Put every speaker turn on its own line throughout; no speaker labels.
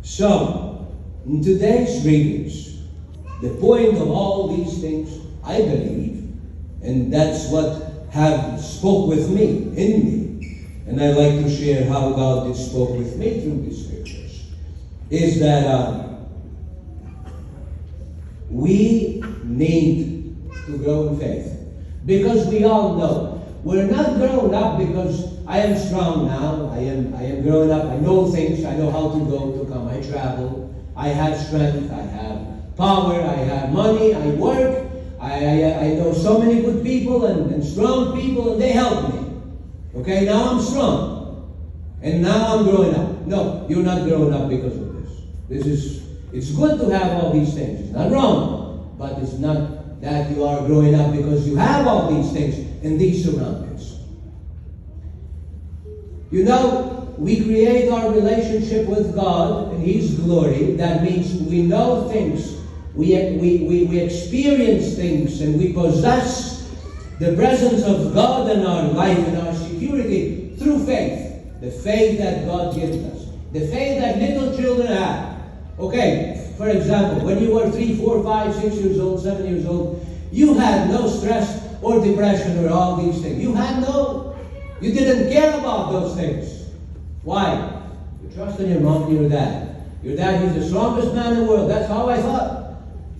So, in today's readings, the point of all these things, I believe, and that's what have spoke with me, in me, and I'd like to share how God did spoke with me through the scriptures, is that we need to grow in faith. Because we all know, we're not grown up because I am strong now, I am grown up, I know things, I know how to go, to come, I travel, I have strength, I have power, I have money, I work, I know so many good people and strong people, and they help me. Okay, now I'm strong. And now I'm growing up. No, you're not growing up because of this. It's good to have all these things. It's not wrong. But it's not that you are growing up because you have all these things in these surroundings. You know, we create our relationship with God in His glory. That means we know things. We experience things, and we possess the presence of God in our life and our security through faith. The faith that God gives us. The faith that little children have. Okay, for example, when you were 3, 4, 5, 6 years old, 7 years old, you had no stress or depression or all these things. You didn't care about those things. Why? You trust in your mom and your dad. Your dad, he's the strongest man in the world. That's how I thought.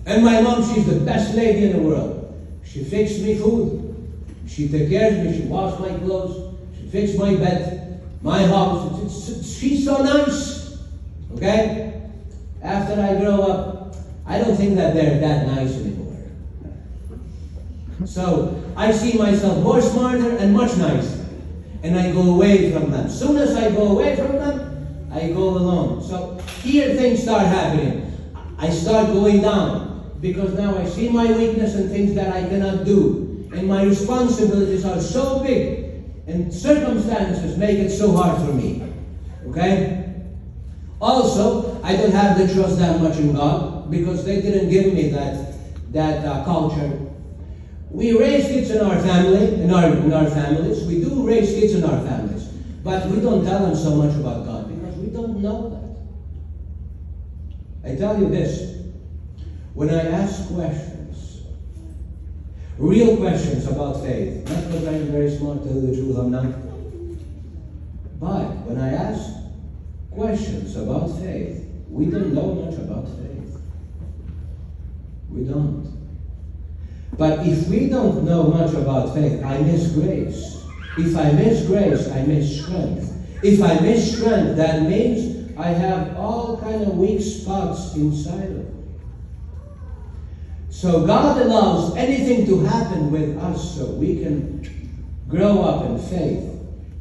And my mom, she's the best lady in the world. She fixed me food. She took care of me. She washed my clothes. She fixed my bed, my house. She's so nice. Okay? After I grow up, I don't think that they're that nice anymore. So I see myself more smarter and much nicer. And I go away from them. As soon as I go away from them, I go alone. So here things start happening. I start going down. Because now I see my weakness and things that I cannot do. And my responsibilities are so big. And circumstances make it so hard for me. Okay? Also, I don't have the trust that much in God. Because they didn't give me that culture. We raise kids in our family, in our families. We do raise kids in our families. But we don't tell them so much about God. Because we don't know that. I tell you this. When I ask questions, real questions about faith, not because I'm very smart, tell you the truth, I'm not. But when I ask questions about faith, we don't know much about faith. We don't. But if we don't know much about faith, I miss grace. If I miss grace, I miss strength. If I miss strength, that means I have all kind of weak spots inside of me. So God allows anything to happen with us so we can grow up in faith.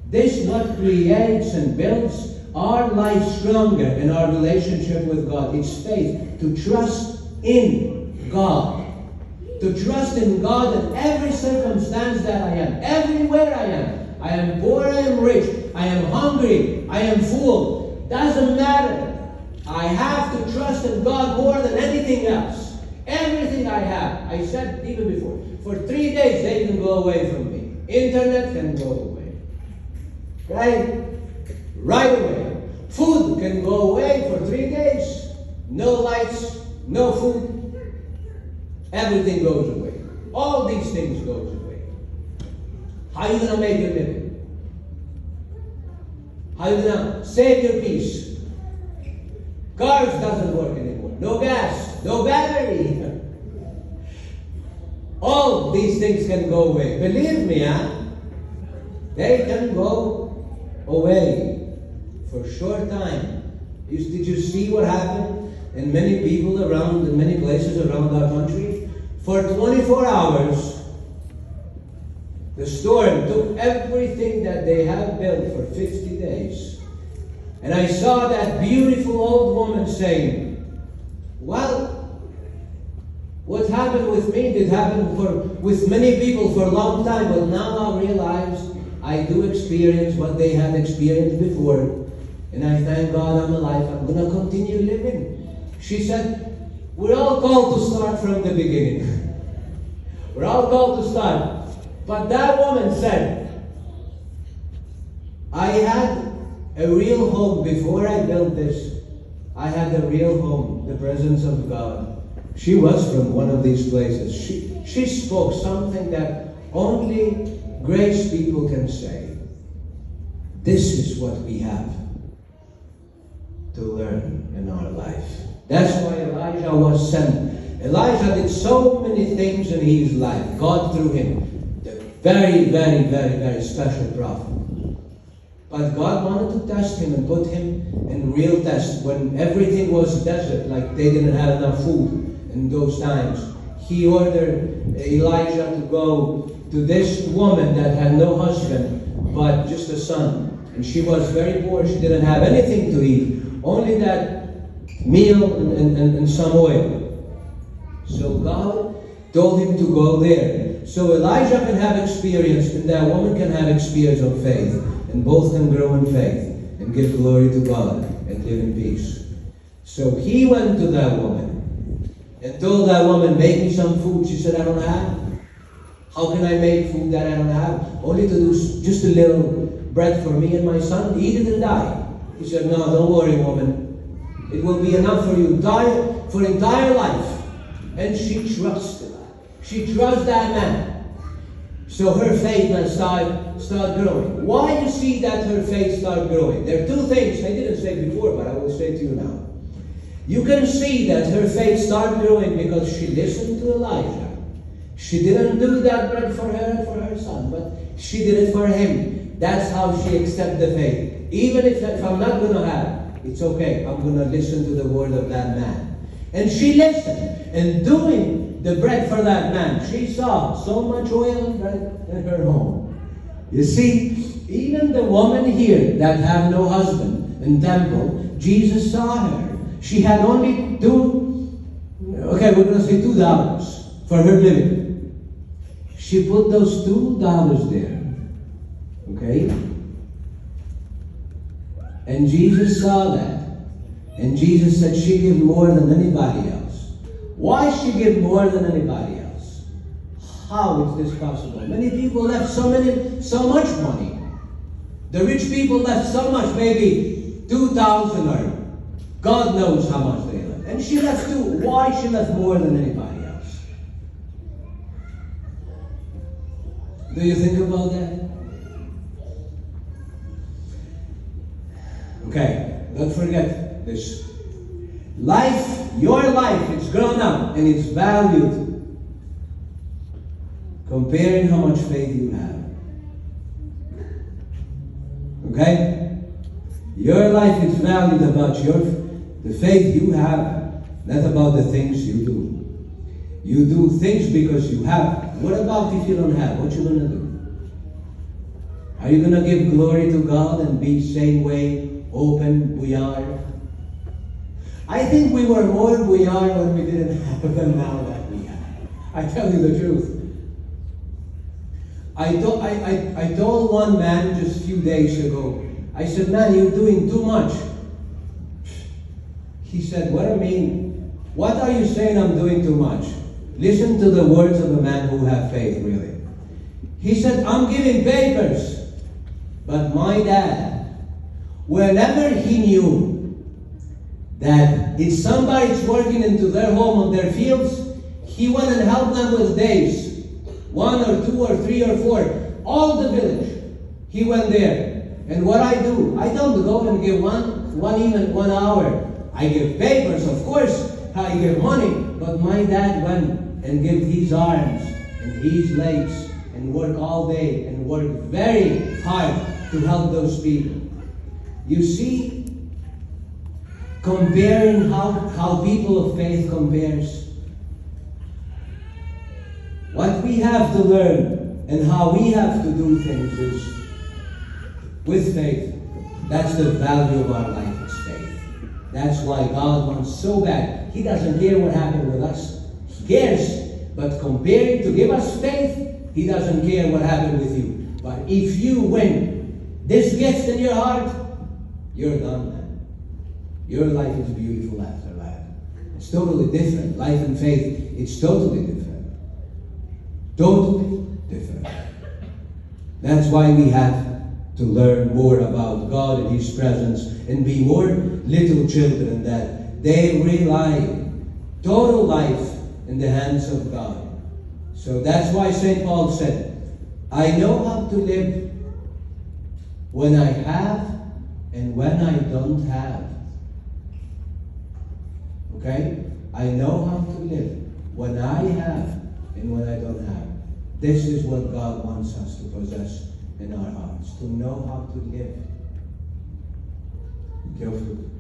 This what creates and builds our life stronger in our relationship with God. It's faith. To trust in God. To trust in God in every circumstance that I am. Everywhere I am. I am poor, I am rich. I am hungry, I am full. Doesn't matter. I have to trust in God more than anything else. Everything I have, I said even before, for 3 days they can go away from me. Internet can go away. Right? Right away. Food can go away for 3 days. No lights, no food. Everything goes away. All these things goes away. How are you going to make a living? How are you going to save your peace? Cars doesn't work anymore. No gas, no battery. All these things can go away. Believe me, they can go away for a short time. Did you see what happened in many people around, in many places around our country? For 24 hours, the storm took everything that they have built for 50 days. And I saw that beautiful old woman saying, well, what happened with me did happen with many people for a long time, but now I realize I do experience what they had experienced before. And I thank God I'm alive. I'm going to continue living. She said, we're all called to start from the beginning. We're all called to start. But that woman said, I had a real hope before I built this. I had the real home, the presence of God. She was from one of these places. She spoke something that only grace people can say. This is what we have to learn in our life. That's why Elijah was sent. Elijah did so many things in his life. God through him. The very, very, very, very special prophet. But God wanted to test him and put him in real test when everything was desert, like they didn't have enough food in those times. He ordered Elijah to go to this woman that had no husband, but just a son. And she was very poor. She didn't have anything to eat, only that meal and some oil. So God told him to go there. So Elijah can have experience, and that woman can have experience of faith. And both can grow in faith and give glory to God and live in peace. So he went to that woman and told that woman, make me some food. She said, I don't have. How can I make food that I don't have? Only to do just a little bread for me and my son. Eat it and die. He said, no, don't worry, woman. It will be enough for you for entire life. And she trusted. She trusted that man. So her faith then started growing. Why you see that her faith started growing? There are two things I didn't say before, but I will say to you now. You can see that her faith started growing because she listened to Elijah. She didn't do that bread for her and for her son, but she did it for him. That's how she accepted the faith. Even if I'm not going to have, it's okay. I'm going to listen to the word of that man. And she listened. And doing the bread for that man, she saw so much oil and bread in her home. You see, even the woman here that have no husband in temple, Jesus saw her. She had only we're going to say $2 for her living. She put those $2 there. Okay? And Jesus saw that. And Jesus said she gave more than anybody else. Why she give more than anybody else? How is this possible? Many people left so much money. The rich people left so much, maybe 2,000 or God knows how much they left. And she left too. Why she left more than anybody else? Do you think about that? Okay, don't forget this. Life, your life, it's grown up and it's valued comparing how much faith you have. Okay? Your life is valued about the faith you have, not about the things you do. You do things because you have. What about if you don't have? What you going to do? Are you going to give glory to God and be same way, open, bouillard? I think we were more bouillard when we didn't have them now that we have. I tell you the truth. I told one man just a few days ago, I said, man, you're doing too much. He said, what do you mean? What are you saying I'm doing too much? Listen to the words of a man who have faith, really. He said, I'm giving papers. But my dad, whenever he knew that if somebody's working into their home or their fields, he went and helped them with days. 1 or 2 or 3 or 4. All the village. He went there. And what I do, I don't go and give even 1 hour. I give papers, of course. I give money. But my dad went and gave his arms and his legs and work all day and work very hard to help those people. You see, comparing how people of faith compares. What we have to learn and how we have to do things is with faith. That's the value of our life, is faith. That's why God wants so bad. He doesn't care what happened with us. He cares, but comparing to give us faith, He doesn't care what happened with you. But if you win this gift in your heart, you're done, man. Your life is beautiful after that. It's totally different. Life and faith, it's totally different. Totally different. That's why we have to learn more about God and His presence and be more little children that they rely total life in the hands of God. So that's why St. Paul said, I know how to live when I have and when I don't have. Okay? I know how to live when I have and when I don't have. This is what God wants us to possess in our hearts, to know how to live. Careful.